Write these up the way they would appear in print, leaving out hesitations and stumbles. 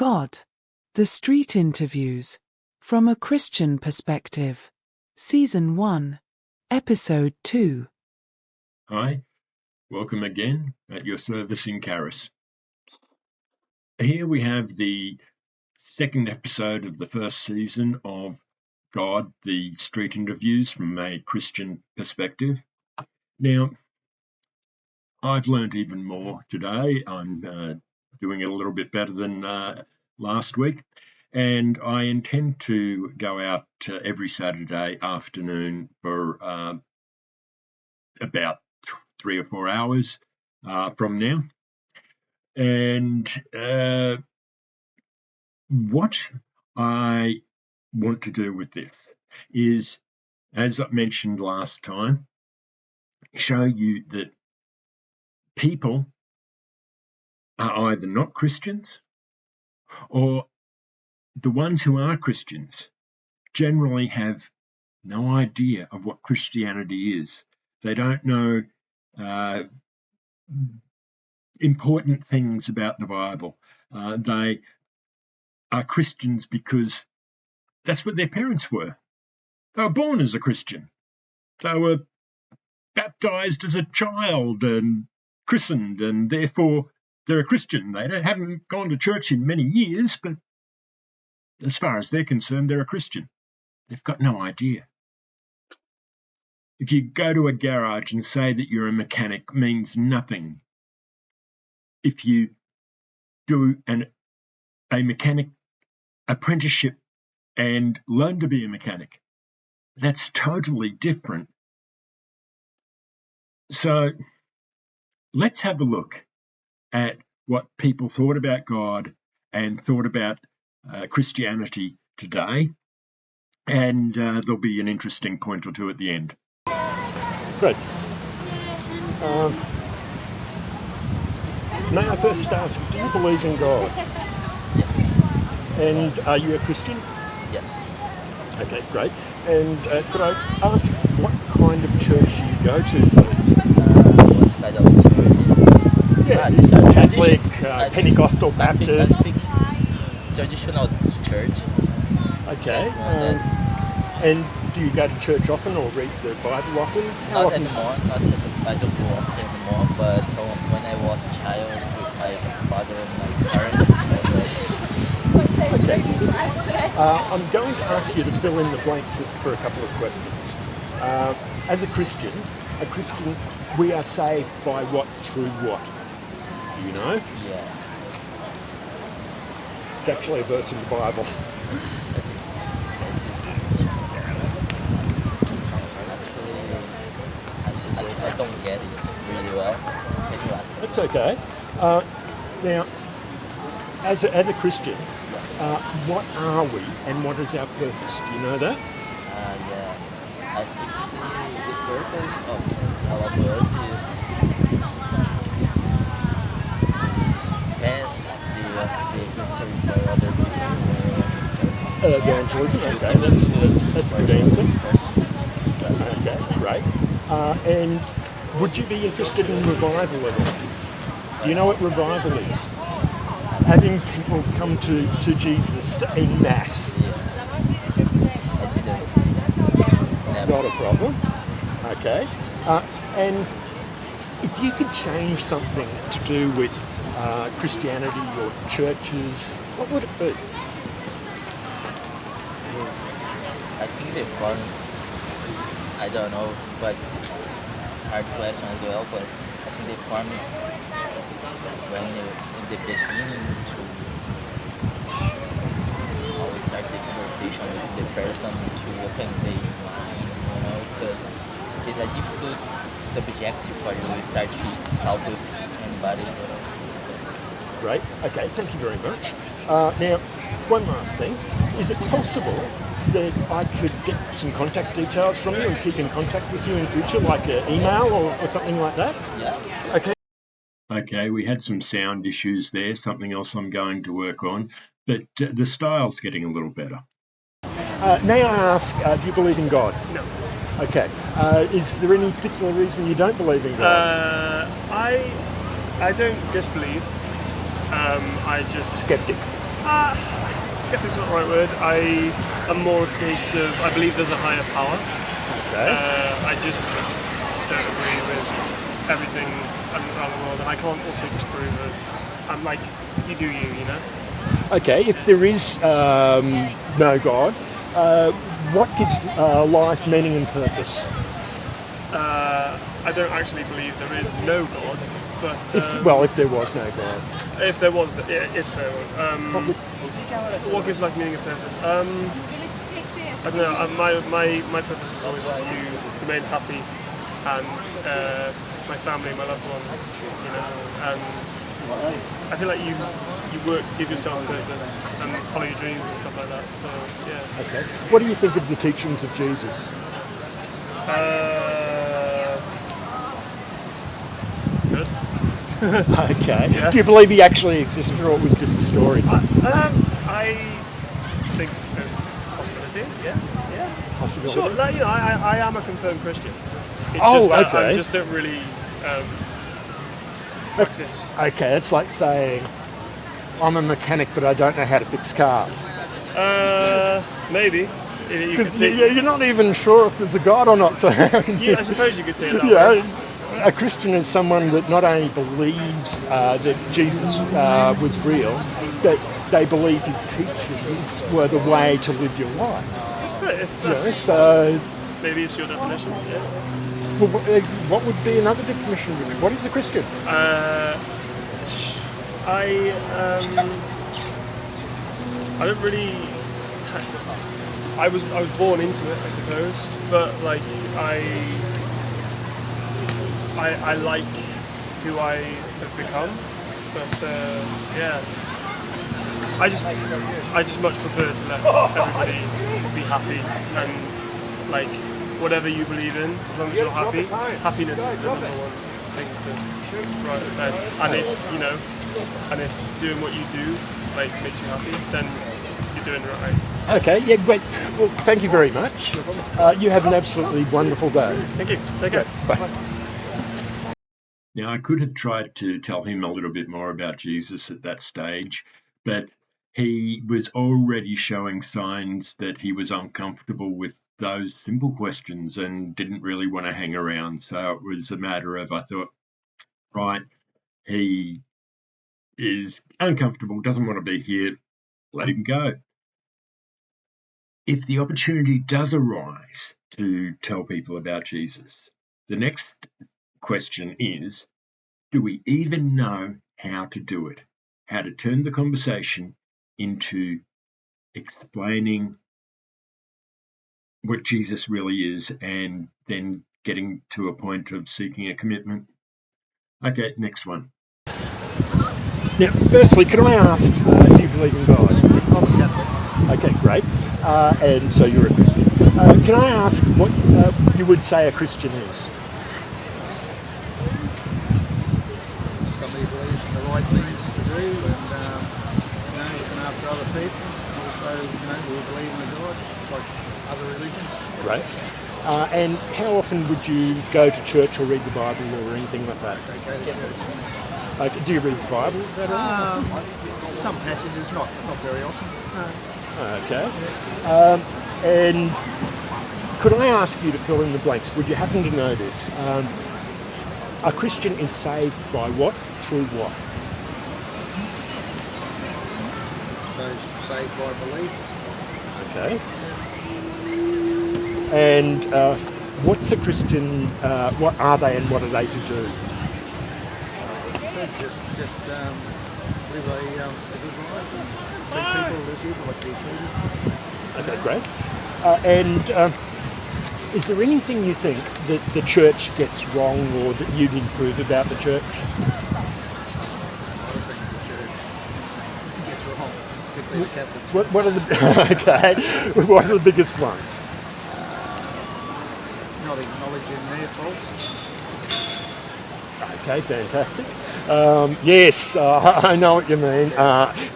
God. The Street Interviews. From a Christian Perspective. Season 1. Episode 2. Hi, welcome again at your service in Caris. Here we have the second episode of the first season of God, the Street Interviews from a Christian Perspective. Now, I've learned even more today. I'm doing it a little bit better than last week, and I intend to go out every Saturday afternoon for about 3 or 4 hours from now. And what I want to do with this is, as I mentioned last time, show you that people are either not Christians or the ones who are Christians generally have no idea of what Christianity is. They don't know important things about the Bible. They are Christians because that's what their parents were. They were born as a Christian. They were baptized as a child and christened, and therefore they're a Christian. They haven't gone to church in many years, but as far as they're concerned, they're a Christian. They've got no idea. If you go to a garage and say that you're a mechanic, means nothing. If you do a mechanic apprenticeship and learn to be a mechanic, that's totally different. So let's have a look at what people thought about God and thought about Christianity today, and there'll be an interesting point or two at the end. Great. May I first ask, do you believe in God? Yes. And are you a Christian? Yes. Okay, great. And could I ask what kind of church you go to, please? What kind of church? Yeah, This is a Catholic, I Pentecostal, Baptist. I think traditional church. Okay. And do you go to church often or read the Bible often? How Not often? anymore. I don't go often anymore. But when I was a child with my father and my parents, Okay. I'm going to ask you to fill in the blanks for a couple of questions. As a Christian, we are saved by what through what? Do you know? yeah. It's actually a verse in the Bible. Actually, I don't get it really well. Can you ask me? That's okay. Now, as a Christian, what are we and what is our purpose? Do you know that? Yeah. I think the purpose of all of us is pass the history for other people. Evangelism. Okay, that's a good answer. Okay, great. And would you be interested in revival at all? Do you know what revival is? Having people come to Jesus en masse. I didn't see that. Never. Not a problem. Okay. And if you could change something to do with Christianity or churches, what would it be? I think the fun, I don't know, but it's a hard question as well, but I think the fun when in the beginning to always start the conversation with the person to open the mind, because it's a difficult subject for you to start to talk with anybody. So. Great. Okay, thank you very much. Now, one last thing. Is it possible that I could get some contact details from you and keep in contact with you in future, like an email or something like that? Yeah. Okay. Okay, we had some sound issues there, something else I'm going to work on, but the style's getting a little better. May I ask, do you believe in God? No. Okay. Is there any particular reason you don't believe in God? I don't disbelieve. I just Skeptic. Skeptic's not the right word. I am more a case of I believe there's a higher power. Okay. I just don't agree with everything around the world, and I can't also disapprove of. I'm like, you do you know. Okay, if there is no God, what gives life meaning and purpose? I don't actually believe there is no God, but If there was no God. if there was, what gives life meaning and purpose? I don't know. My purpose is always just to remain happy, and my family, my loved ones, you know. And I feel like you work to give yourself purpose and follow your dreams and stuff like that. So yeah. Okay. What do you think of the teachings of Jesus? Good. Okay. Yeah. Do you believe he actually existed, or it was just a story? I think there's a possibility. Yeah. Possibility? Sure. Like, you know, I am a confirmed Christian. It's Oh, just that okay. I just don't really practice. Okay, it's like saying, I'm a mechanic, but I don't know how to fix cars. Maybe. You could Because say. you're not even sure if there's a God or not. So Yeah, I suppose you could say it that way. yeah, a Christian is someone that not only believes that Jesus was real, but they believe his teachings were the way to live your life. If You know, that's, so maybe it's your definition. Yeah. well, what would be another definition of it? What is a Christian? I don't really. I was born into it, I suppose, but like I like who I have become, but yeah, I just much prefer to let everybody be happy, and like whatever you believe in, as long as you're happy, happiness is the number one thing to prioritize. And if you know, and if doing what you do like makes you happy, then you're doing it right. Okay, yeah, great. Well, thank you very much. You have an absolutely wonderful day. Thank you. Take care. Bye. Now, I could have tried to tell him a little bit more about Jesus at that stage, but he was already showing signs that he was uncomfortable with those simple questions and didn't really want to hang around. So it was a matter of, I thought, right, he is uncomfortable, doesn't want to be here, let him go. If the opportunity does arise to tell people about Jesus, the next question is, do we even know how to do it? How to turn the conversation into explaining what Jesus really is and then getting to a point of seeking a commitment? Okay, next one. Now, firstly, can I ask, do you believe in God? I'm a Catholic. Okay, great. And so you're a Christian. Can I ask what you would say a Christian is? Somebody believes in the right things to do and looking after other people. Also, we believe in a God like other religions. Right. And how often would you go to church or read the Bible or anything like that? They go to church. Do you read the Bible that often? Some passages, not very often. No. Okay. And could I ask you to fill in the blanks? Would you happen to know this? A Christian is saved by what? Through what? Those saved by belief. Okay. And what's a Christian? What are they, and what are they to do? So just live a good life and treat people as you'd like to be treated. Okay, great. And is there anything you think that the church gets wrong or that you'd improve about the church? There's a lot of things the church gets wrong, particularly the Catholics. What are the okay? What are the biggest ones? Not acknowledging their faults. Okay, fantastic. Yes, I know what you mean.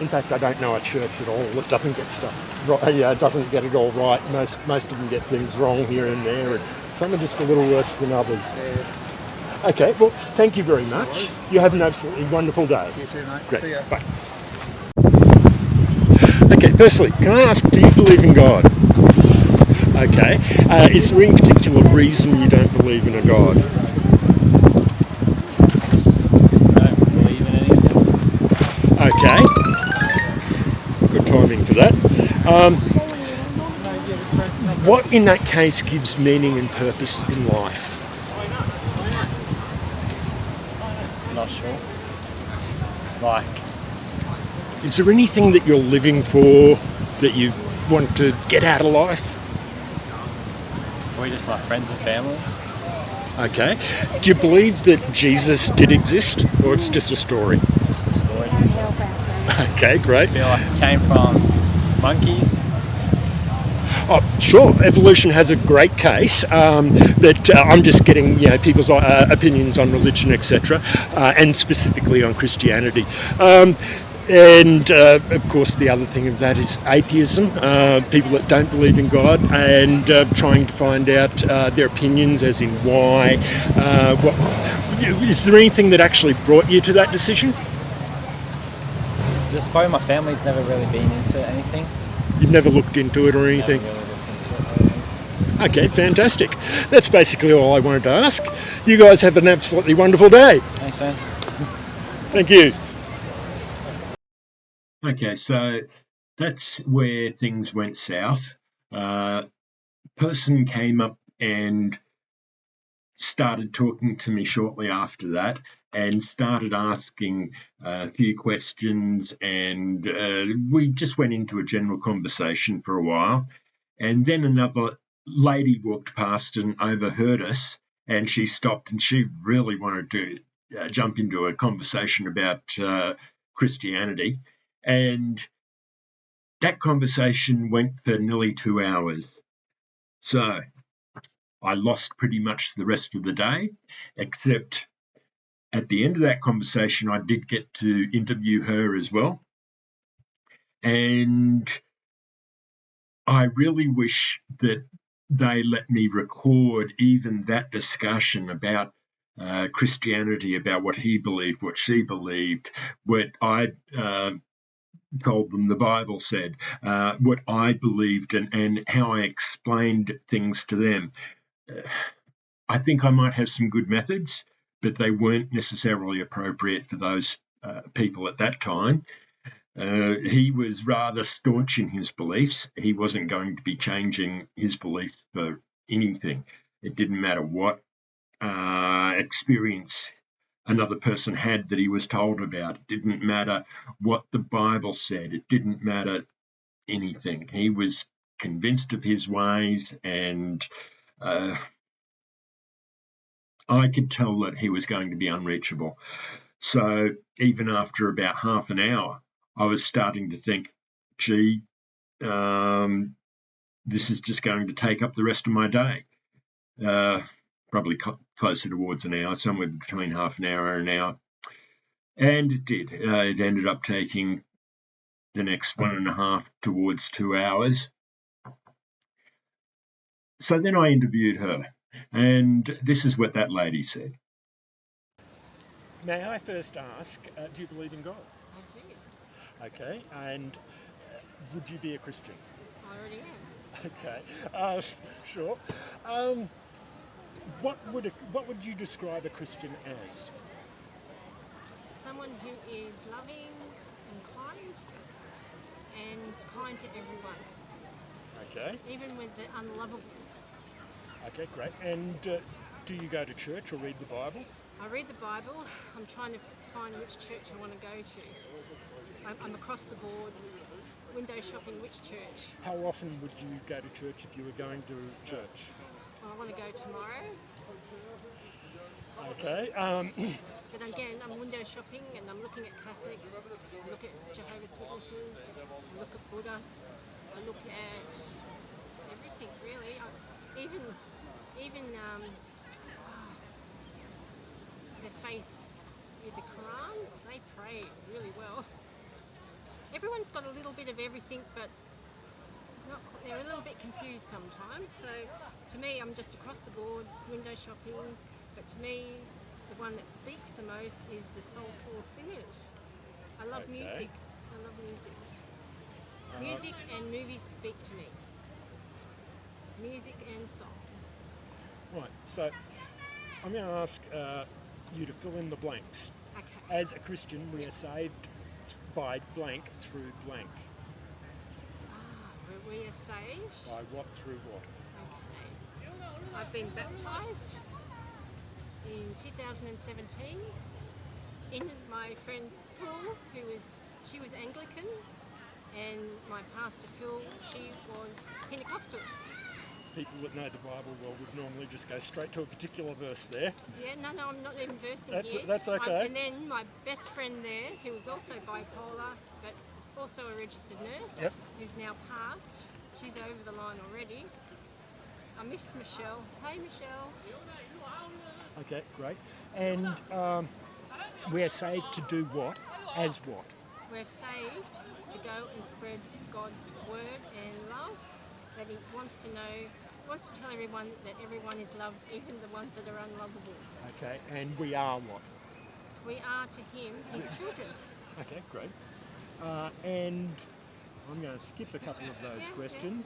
In fact, I don't know a church at all that doesn't get stuff right, doesn't get it all right. Most of them get things wrong here and there, and some are just a little worse than others. Yeah. Okay, well, thank you very much. You have an absolutely wonderful day. You too, mate. Great. See ya. Bye. Firstly, can I ask, do you believe in God? Okay. Is there any particular reason you don't believe in a God? Just don't believe in anything. Okay. Good timing for that. What in that case gives meaning and purpose in life? Not sure. Like, Is there anything that you're living for that you want to get out of life? probably just my friends and family. Okay. Do you believe that Jesus did exist, or it's just a story? Just a story. Okay, great. I feel like it came from monkeys. Oh, sure. Evolution has a great case, but I'm just getting people's opinions on religion, etc., and specifically on Christianity. And of course, the other thing of that is atheism. People that don't believe in God and trying to find out their opinions, as in why. Is there anything that actually brought you to that decision? Just probably my family's never really been into anything. You've never looked into it or anything? Never really looked into it. Okay, fantastic. That's basically all I wanted to ask. You guys have an absolutely wonderful day. Thanks, man. Thank you. Okay, so that's where things went south. Person came up and started talking to me shortly after that and started asking a few questions, and we just went into a general conversation for a while. And then another lady walked past and overheard us, and she stopped and she really wanted to jump into a conversation about Christianity. And that conversation went for nearly 2 hours. So I lost pretty much the rest of the day, except at the end of that conversation, I did get to interview her as well. And I really wish that they let me record even that discussion about Christianity, about what he believed, what she believed, what I told them the Bible said, what I believed, and how I explained things to them. I think I might have some good methods, but they weren't necessarily appropriate for those people at that time. He was rather staunch in his beliefs. He wasn't going to be changing his beliefs for anything. It didn't matter what experience another person had that he was told about. It didn't matter what the Bible said. It didn't matter anything. He was convinced of his ways, and I could tell that he was going to be unreachable. So even after about half an hour, I was starting to think, gee, this is just going to take up the rest of my day. Probably closer towards an hour, somewhere between half an hour and an hour. And it did. It ended up taking the next 1.5 towards 2 hours. So then I interviewed her, and this is what that lady said. May I first ask, do you believe in God? I do. Okay, and would you be a Christian? I already am. Okay, sure. What would you describe a Christian as? Someone who is loving and kind to everyone, Okay, even with the unlovables. okay, great. And do you go to church or read the Bible? I read the Bible. I'm trying to find which church I want to go to. I'm across the board, window shopping which church. How often would you go to church if you were going to church? Well, I want to go tomorrow. Okay. But again, I'm window shopping and I'm looking at Catholics, I look at Jehovah's Witnesses, I look at Buddha, I look at everything really. Even their faith with the Quran, they pray really well. Everyone's got a little bit of everything, but they're a little bit confused sometimes. So to me, I'm just across the board, window shopping, but to me, the one that speaks the most is the Soulful Singers. I love music. I love music. Music and movies speak to me. Music and song. Right, so I'm going to ask you to fill in the blanks. Okay. As a Christian, we are saved by blank through blank. We are saved. By what through what? Okay. I've been baptised in 2017 in my friend's pool, she was Anglican, and my pastor Phil, she was Pentecostal. People that know the Bible well would normally just go straight to a particular verse there. Yeah, no, I'm not even versing here. That's okay. And then my best friend there, who was also bipolar, but also a registered nurse, who's now passed. She's over the line already. I miss Michelle. Hey, Michelle. Okay, great. And we're saved to do what? As what? We're saved to go and spread God's word and love. That He wants to tell everyone that everyone is loved, even the ones that are unlovable. Okay, and we are what? We are to Him His children. Okay, great. And I'm going to skip a couple of those questions.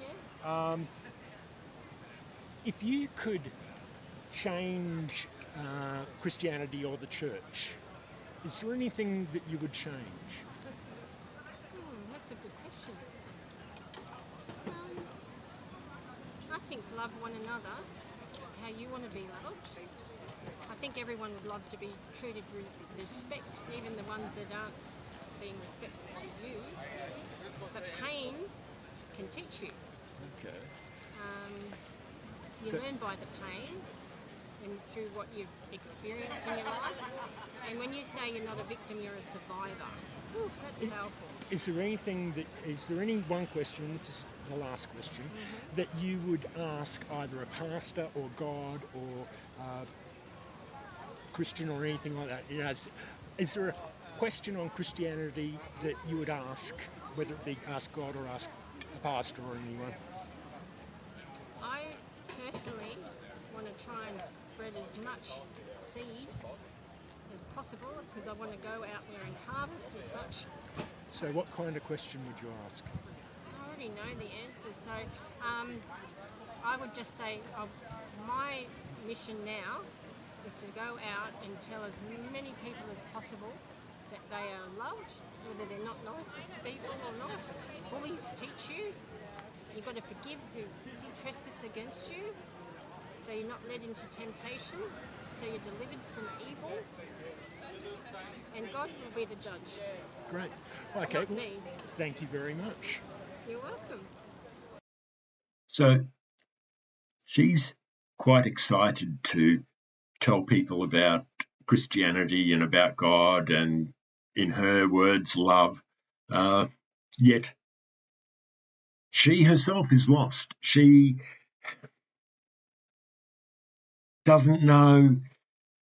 If you could change Christianity or the church, is there anything that you would change? That's a good question. I think love one another how you want to be loved. I think everyone would love to be treated with respect, even the ones that aren't being respectful to you. But pain can teach you. Okay. You learn by the pain and through what you've experienced in your life. And when you say you're not a victim, you're a survivor. Ooh, that's powerful. Is there any one question, this is the last question, that you would ask either a pastor or God or Christian or anything like that? You know, is there a question on Christianity that you would ask, whether it be ask God or ask a pastor or anyone? I personally want to try and spread as much seed as possible because I want to go out there and harvest as much. So what kind of question would you ask? I already know the answers, so I would just say my mission now is to go out and tell as many people as possible that they are loved, whether they're not nice to people or not. Bullies teach you. You've got to forgive who trespass against you, so you're not led into temptation, so you're delivered from evil, and God will be the judge. Great. Okay. Not me. Thank you very much. You're welcome. So she's quite excited to tell people about Christianity and about God and, in her words, love. Yet she herself is lost. She doesn't know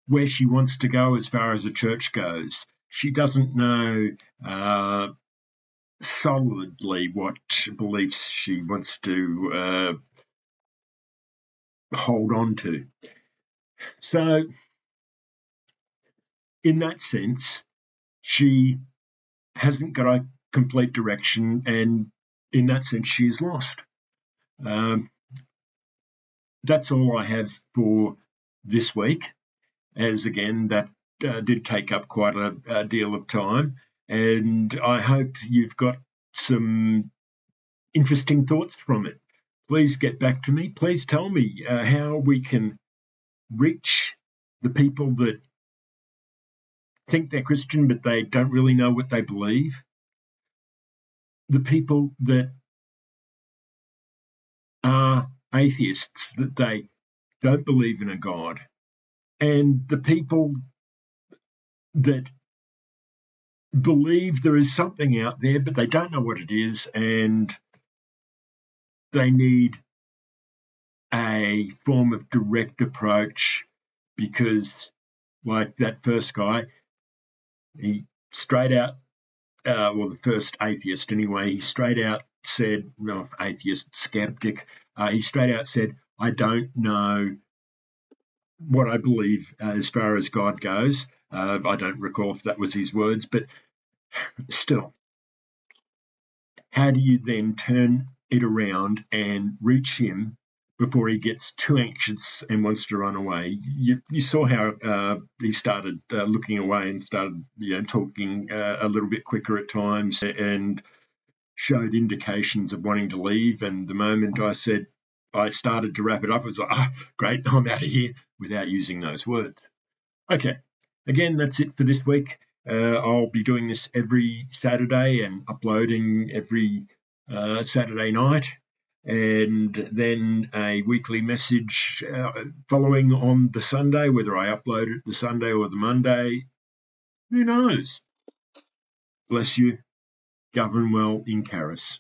where she wants to go as far as the church goes. She doesn't know solidly what beliefs she wants to hold on to. So, in that sense, she hasn't got a complete direction, and in that sense, she is lost. That's all I have for this week, as again, that did take up quite a deal of time, and I hope you've got some interesting thoughts from it. Please get back to me. Please tell me how we can reach the people that think they're Christian but they don't really know what they believe, the people that are atheists, that they don't believe in a God, and the people that believe there is something out there but they don't know what it is, and they need a form of direct approach because, like that first guy, he straight out, the first atheist anyway, he straight out said, well, atheist, skeptic, he straight out said, I don't know what I believe as far as God goes. I don't recall if that was his words, but still, how do you then turn it around and reach him before he gets too anxious and wants to run away? You saw how he started looking away and started, talking a little bit quicker at times and showed indications of wanting to leave. And the moment I started to wrap it up, it was like, great, I'm out of here, without using those words. Okay, again, that's it for this week. I'll be doing this every Saturday and uploading every Saturday night, and then a weekly message following on the Sunday. Whether I upload it the Sunday or the Monday, who knows? Bless you. Govern well in Caris.